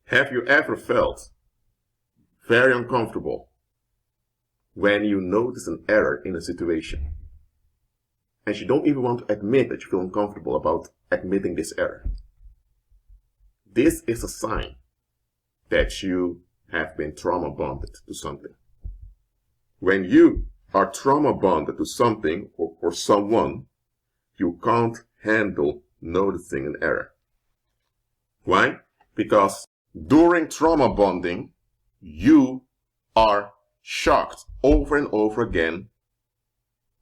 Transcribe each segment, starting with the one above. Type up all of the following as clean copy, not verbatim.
Have you ever felt very uncomfortable when you notice an error in a situation and you don't even want to admit that you feel uncomfortable about admitting this error? This is a sign that you have been trauma bonded to something. When you are trauma bonded to something or someone, you can't handle noticing an error. Why? Because during trauma bonding, you are shocked over and over again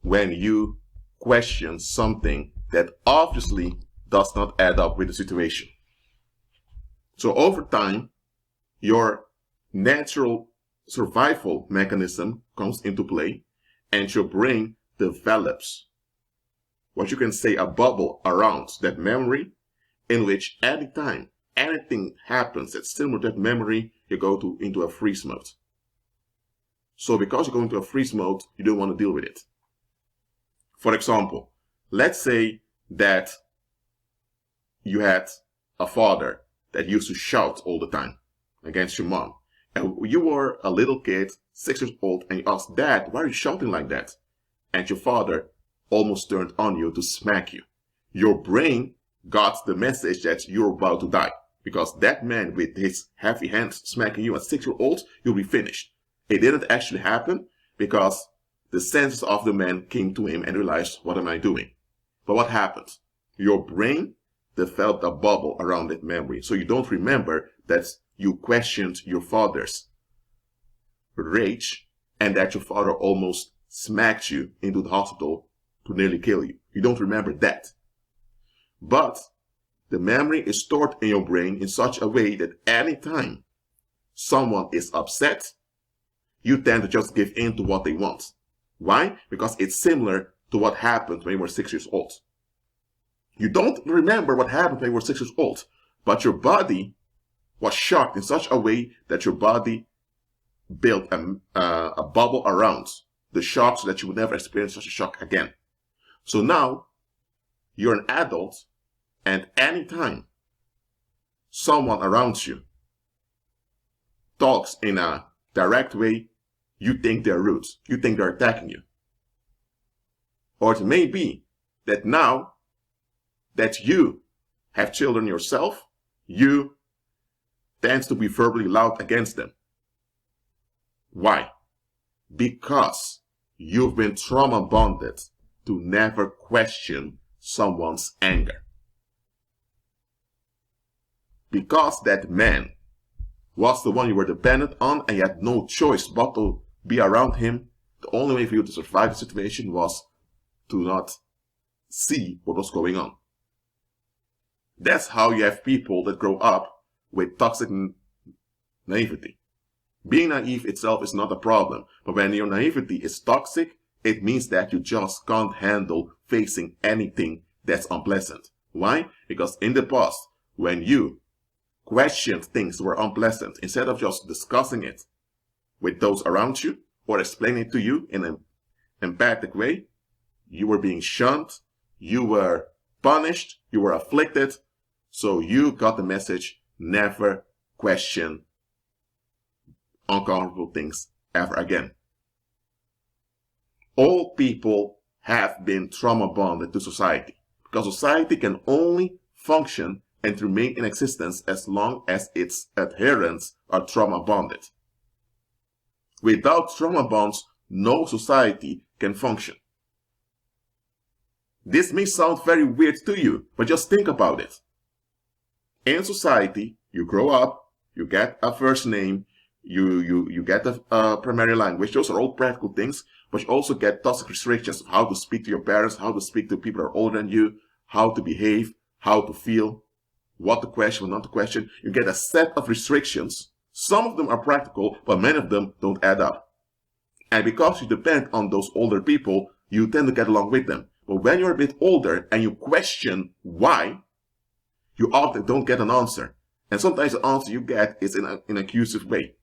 when you question something that obviously does not add up with the situation. So over time, your natural survival mechanism comes into play and your brain develops what you can say a bubble around that memory, in which anytime anything happens that's similar to that memory, you go into a freeze mode. So because you go into a freeze mode, you don't want to deal with it. For example, let's say that you had a father that used to shout all the time against your mom. And you were a little kid, 6 years old, and you asked, "Dad, why are you shouting like that?" And your father almost turned on you to smack you. Your brain got the message that you're about to die, because that man with his heavy hands smacking you at 6-year-old, you'll be finished. It didn't actually happen because the senses of the man came to him and realized, what am I doing? But what happened? Your brain developed a bubble around that memory. So you don't remember that you questioned your father's rage and that your father almost smacked you into the hospital to nearly kill you. You don't remember that. But the memory is stored in your brain in such a way that anytime someone is upset, you tend to just give in to what they want. Why? Because it's similar to what happened when you were 6 years old. You don't remember what happened when you were 6 years old, but your body was shocked in such a way that your body built a bubble around the shock so that you would never experience such a shock again. So now you're an adult, and anytime someone around you talks in a direct way, you think they're rude. You think they're attacking you. Or it may be that now that you have children yourself, you tend to be verbally loud against them. Why? Because you've been trauma bonded to never question someone's anger. Because that man was the one you were dependent on and you had no choice but to be around him, the only way for you to survive the situation was to not see what was going on. That's how you have people that grow up with toxic naivety. Being naive itself is not a problem, but when your naivety is toxic, it means that you just can't handle facing anything that's unpleasant. Why? Because in the past, when you questioned things that were unpleasant, instead of just discussing it with those around you or explaining it to you in an empathic way, you were being shunned, you were punished, you were afflicted. So you got the message, never question uncomfortable things ever again. All people have been trauma bonded to society, because society can only function and remain in existence as long as its adherents are trauma bonded. Without trauma bonds, no society can function. This may sound very weird to you, but just think about it. In society, you grow up, you get a first name, you get a primary language. Those are all practical things, but you also get toxic restrictions of how to speak to your parents, how to speak to people that are older than you, how to behave, how to feel, what to question, what not to question. You get a set of restrictions. Some of them are practical, but many of them don't add up. And because you depend on those older people, you tend to get along with them. But when you're a bit older and you question why, you often don't get an answer. And sometimes the answer you get is in an accusative way.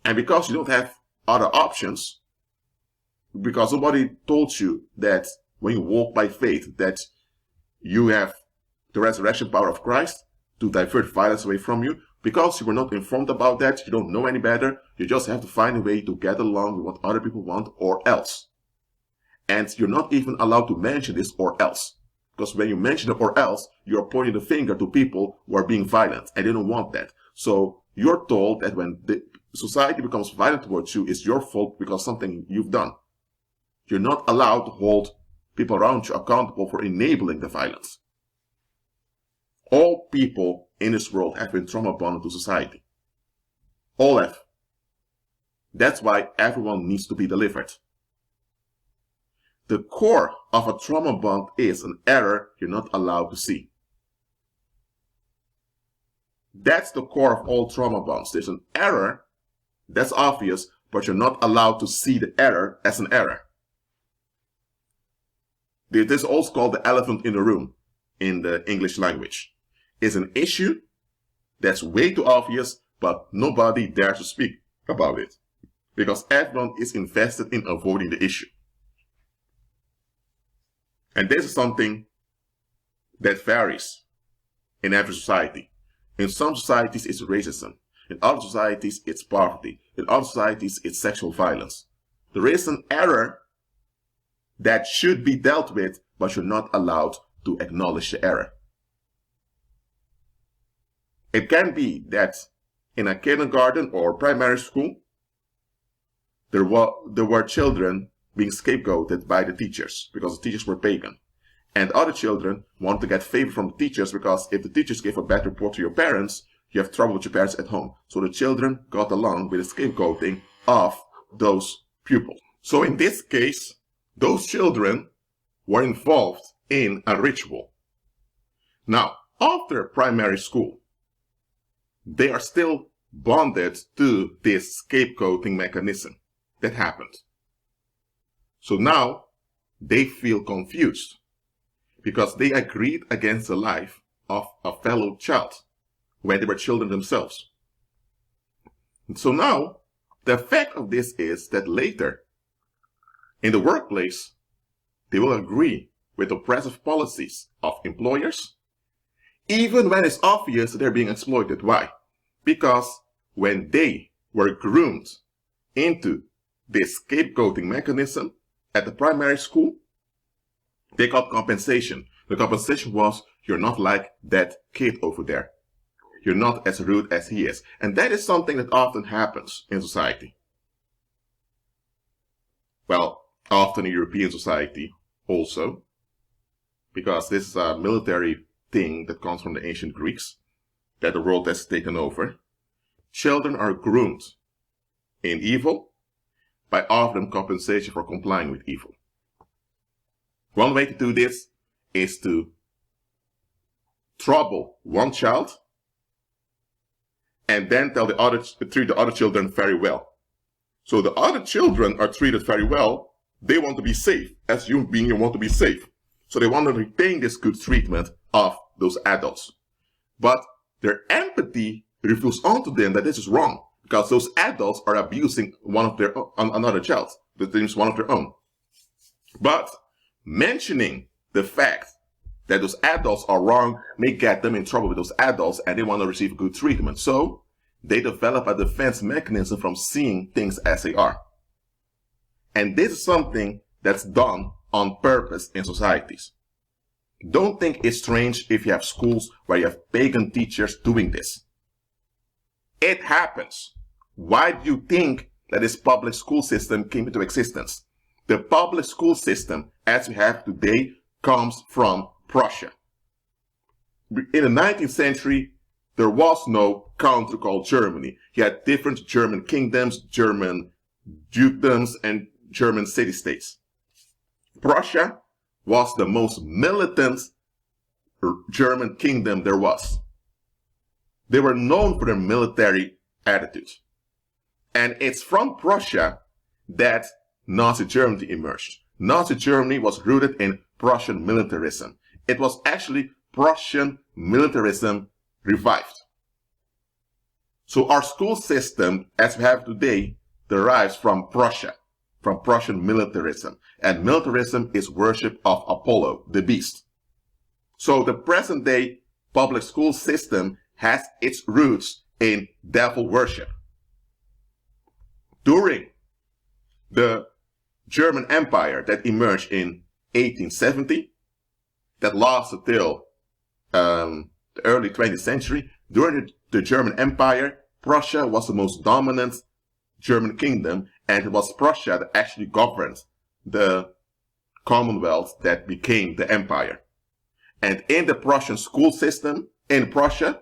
And because you don't have other options, because somebody told you that when you walk by faith that you have the resurrection power of Christ, to divert violence away from you. Because you were not informed about that, you don't know any better, you just have to find a way to get along with what other people want or else. And you're not even allowed to mention this or else. Because when you mention the or else, you're pointing the finger to people who are being violent, and they don't want that. So you're told that when the society becomes violent towards you, it's your fault because something you've done. You're not allowed to hold people around you accountable for enabling the violence. All people in this world have been trauma bonded to society. All have. That's why everyone needs to be delivered. The core of a trauma bond is an error you're not allowed to see. That's the core of all trauma bonds. There's an error that's obvious, but you're not allowed to see the error as an error. This is also called the elephant in the room in the English language. It's an issue that's way too obvious, but nobody dares to speak about it because everyone is invested in avoiding the issue. And this is something that varies in every society. In some societies, it's racism. In other societies, it's poverty. In other societies, it's sexual violence. There is an error that should be dealt with, but you're not allowed to acknowledge the error. It can be that in a kindergarten or primary school, there were children being scapegoated by the teachers because the teachers were pagan. And other children want to get favor from the teachers because if the teachers give a bad report to your parents, you have trouble with your parents at home. So the children got along with the scapegoating of those pupils. So in this case, those children were involved in a ritual. Now, after primary school, they are still bonded to this scapegoating mechanism that happened. So now they feel confused because they agreed against the life of a fellow child when they were children themselves. And so now the effect of this is that later in the workplace, they will agree with oppressive policies of employers, even when it's obvious that they're being exploited. Why? Because when they were groomed into this scapegoating mechanism at the primary school, they got compensation. The compensation was, you're not like that kid over there. You're not as rude as he is. And that is something that often happens in society. Well, often in European society also, because this is a military thing that comes from the ancient Greeks, that the world has taken over. Children are groomed in evil by offering compensation for complying with evil. One way to do this is to trouble one child and then treat the other children very well. So the other children are treated very well. They want to be safe. As human beings, you want to be safe. So they want to retain this good treatment of those adults. But their empathy reveals onto them that this is wrong because those adults are abusing another child. That is one of their own. But mentioning the fact that those adults are wrong may get them in trouble with those adults and they want to receive good treatment. So they develop a defense mechanism from seeing things as they are. And this is something that's done on purpose in societies. Don't think it's strange if you have schools where you have pagan teachers doing this. It happens. Why do you think that this public school system came into existence? The public school system, as we have today, comes from Prussia. In the 19th century, there was no country called Germany. You had different German kingdoms, German dukedoms, and German city-states. Prussia was the most militant German kingdom there was. They were known for their military attitude. And it's from Prussia that Nazi Germany emerged. Nazi Germany was rooted in Prussian militarism. It was actually Prussian militarism revived. So our school system, as we have today, derives from Prussia, from Prussian militarism. And militarism is worship of Apollo, the beast. So the present day public school system has its roots in devil worship. During the German Empire that emerged in 1870, that lasted till the early 20th century, during the German Empire, Prussia was the most dominant German kingdom, and it was Prussia that actually governed the Commonwealth that became the empire. And in the Prussian school system, in Prussia,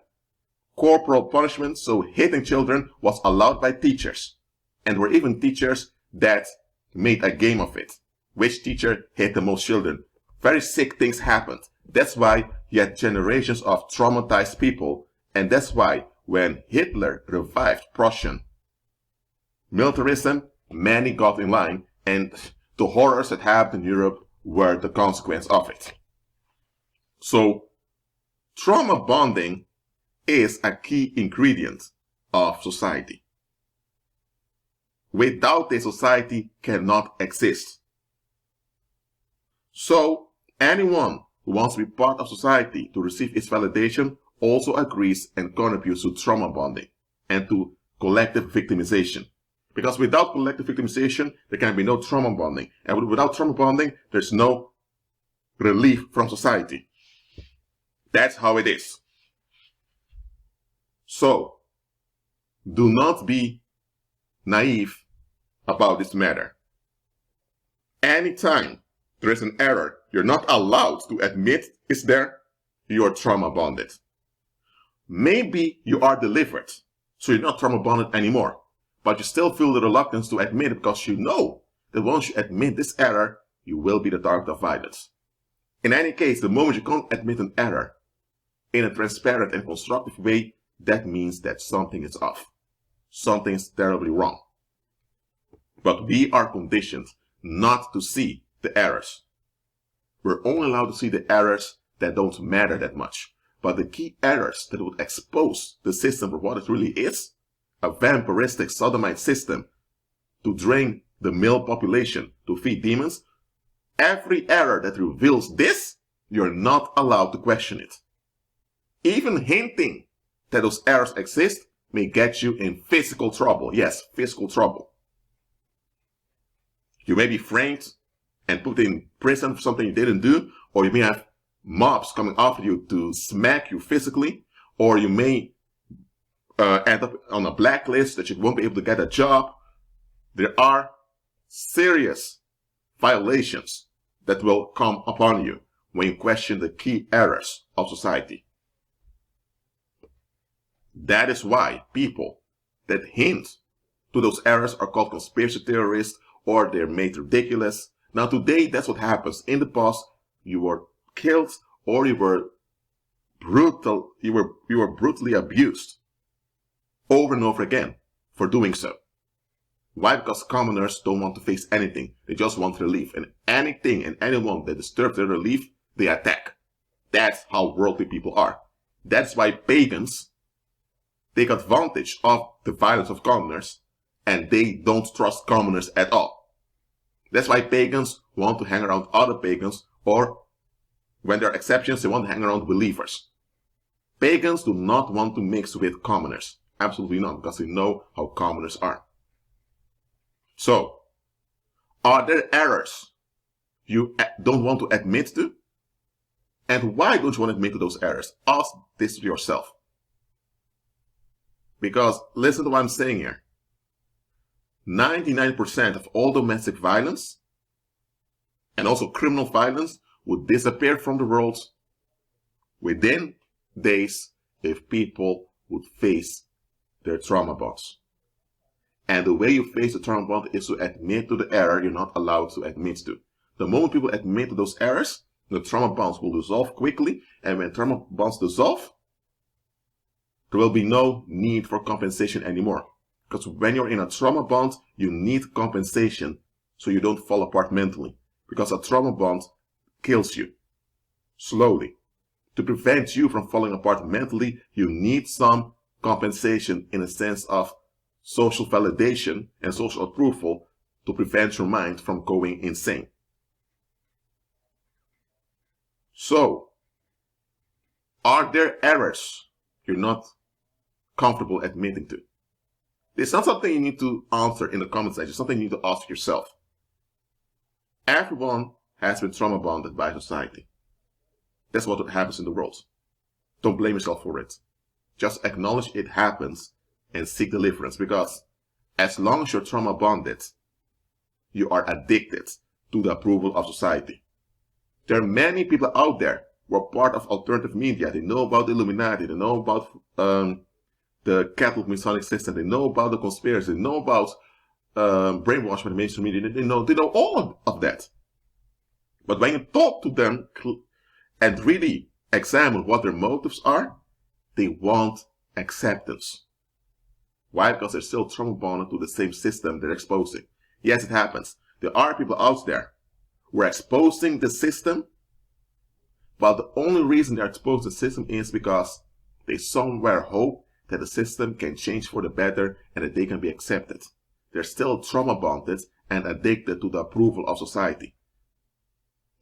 corporal punishment, so hitting children, was allowed by teachers. And were even teachers that made a game of it. Which teacher hit the most children? Very sick things happened. That's why you had generations of traumatized people. And that's why when Hitler revived Prussian militarism, many got in line, and the horrors that happened in Europe were the consequence of it. So, trauma bonding is a key ingredient of society. Without it, society cannot exist. So, anyone who wants to be part of society to receive its validation also agrees and contributes to trauma bonding and to collective victimization. Because without collective victimization, there can be no trauma bonding. And without trauma bonding, there's no relief from society. That's how it is. So, do not be naive about this matter. Anytime there is an error you're not allowed to admit is there, you are trauma bonded. Maybe you are delivered, so you're not trauma bonded anymore. But you still feel the reluctance to admit it because you know that once you admit this error, you will be the target of violence. In any case, the moment you can't admit an error in a transparent and constructive way, that means that something is off. Something is terribly wrong. But we are conditioned not to see the errors. We're only allowed to see the errors that don't matter that much. But the key errors that would expose the system for what it really is, a vampiristic sodomite system to drain the male population to feed demons, every error that reveals this, you're not allowed to question it. Even hinting that those errors exist may get you in physical trouble. Yes, physical trouble. You may be framed and put in prison for something you didn't do, or you may have mobs coming after you to smack you physically, or you may end up on a blacklist that you won't be able to get a job. There are serious violations that will come upon you when you question the key errors of society. That is why people that hint to those errors are called conspiracy theorists, or they're made ridiculous. Now today, that's what happens. In the past, you were killed or you were brutally abused over and over again for doing so. Why? Because commoners don't want to face anything. They just want relief. And anything and anyone that disturbs their relief, they attack. That's how worldly people are. That's why pagans take advantage of the violence of commoners, and they don't trust commoners at all. That's why pagans want to hang around other pagans, or when there are exceptions, they want to hang around believers. Pagans do not want to mix with commoners. Absolutely not, because they know how commoners are. So, are there errors you don't want to admit to? And why don't you want to admit to those errors? Ask this to yourself. Because listen to what I'm saying here. 99% of all domestic violence and also criminal violence would disappear from the world within days if people would face their trauma bonds. And the way you face the trauma bond is to admit to the error you're not allowed to admit to. The moment people admit to those errors, the trauma bonds will dissolve quickly, and when trauma bonds dissolve, there will be no need for compensation anymore. Because when you're in a trauma bond, you need compensation so you don't fall apart mentally. Because a trauma bond kills you slowly. To prevent you from falling apart mentally, you need some compensation in a sense of social validation and social approval to prevent your mind from going insane. So, Are there errors you're not comfortable admitting to? It's not something you need to answer in the comment section. It's something you need to ask yourself. Everyone has been trauma bonded by society. That's what happens in the world. Don't blame yourself for it. Just acknowledge it happens and seek deliverance, because as long as you're trauma bonded, you are addicted to the approval of society. There are many people out there who are part of alternative media. They know about the Illuminati. They know about the Catholic Masonic system. They know about the conspiracy. They know about brainwashing by the mainstream media. They know all of that. But when you talk to them and really examine what their motives are, they want acceptance. Why? Because they're still trauma bonded to the same system they're exposing. Yes, it happens. There are people out there who are exposing the system, but the only reason they're exposing the system is because they somewhere hope that the system can change for the better and that they can be accepted. They're still trauma bonded and addicted to the approval of society.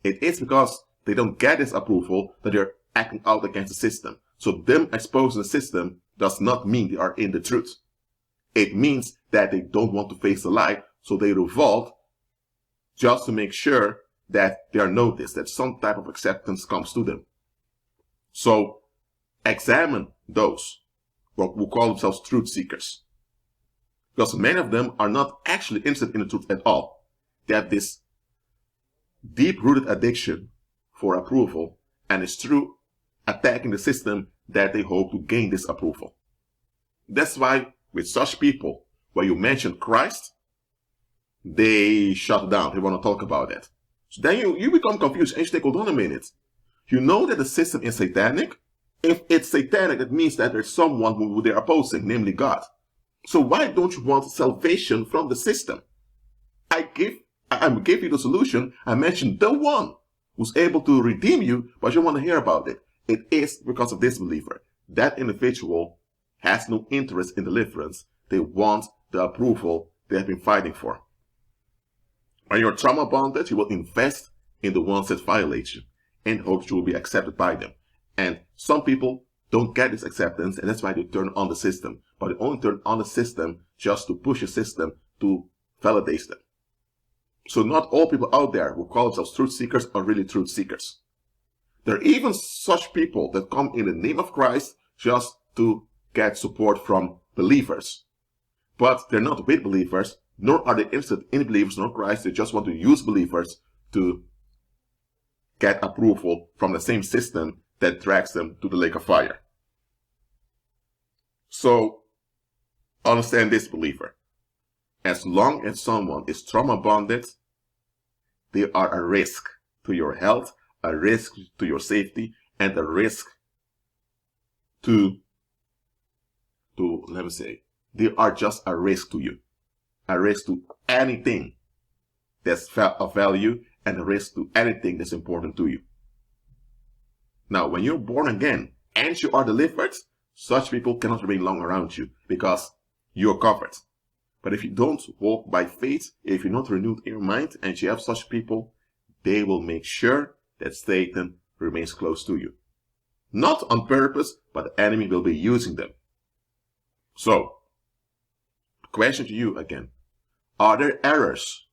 It is because they don't get this approval that they're acting out against the system. So them exposing the system does not mean they are in the truth. It means that they don't want to face the light, so they revolt just to make sure that they are noticed, that some type of acceptance comes to them. So examine those who call themselves truth seekers, because many of them are not actually interested in the truth at all. They have this deep-rooted addiction for approval, and it's through attacking the system that they hope to gain this approval. That's why with such people, when you mention Christ, they shut down. They want to talk about that. So then you become confused and you think, hold on a minute. You know that the system is satanic? If it's satanic, it means that there's someone who they're opposing, namely God. So why don't you want salvation from the system? I give you the solution. I mentioned the one who's able to redeem you, but you want to hear about it. It is because of this believer. That individual has no interest in deliverance. They want the approval they have been fighting for. When you're trauma bonded, you will invest in the ones that violate you in hopes you will be accepted by them. And some people don't get this acceptance, and that's why they turn on the system. But they only turn on the system just to push the system to validate them. So not all people out there who call themselves truth seekers are really truth seekers. There are even such people that come in the name of Christ just to get support from believers. But they're not with believers, nor are they interested in believers nor Christ. They just want to use believers to get approval from the same system that drags them to the lake of fire. So understand this, believer. As long as someone is trauma bonded, they are a risk to your health, a risk to your safety, and a risk to let me say, they are just a risk to you. A risk to anything that's of value, and a risk to anything that's important to you. Now, when you're born again and you are delivered, such people cannot remain long around you because you're covered. But if you don't walk by faith, if you're not renewed in your mind and you have such people, they will make sure that Satan remains close to you. Not on purpose, but the enemy will be using them. So, question to you again. Are there errors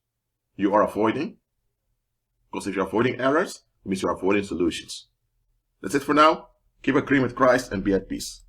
you are avoiding? Because if you're avoiding errors, it means you're avoiding solutions. That's it for now. Keep agreeing with Christ and be at peace.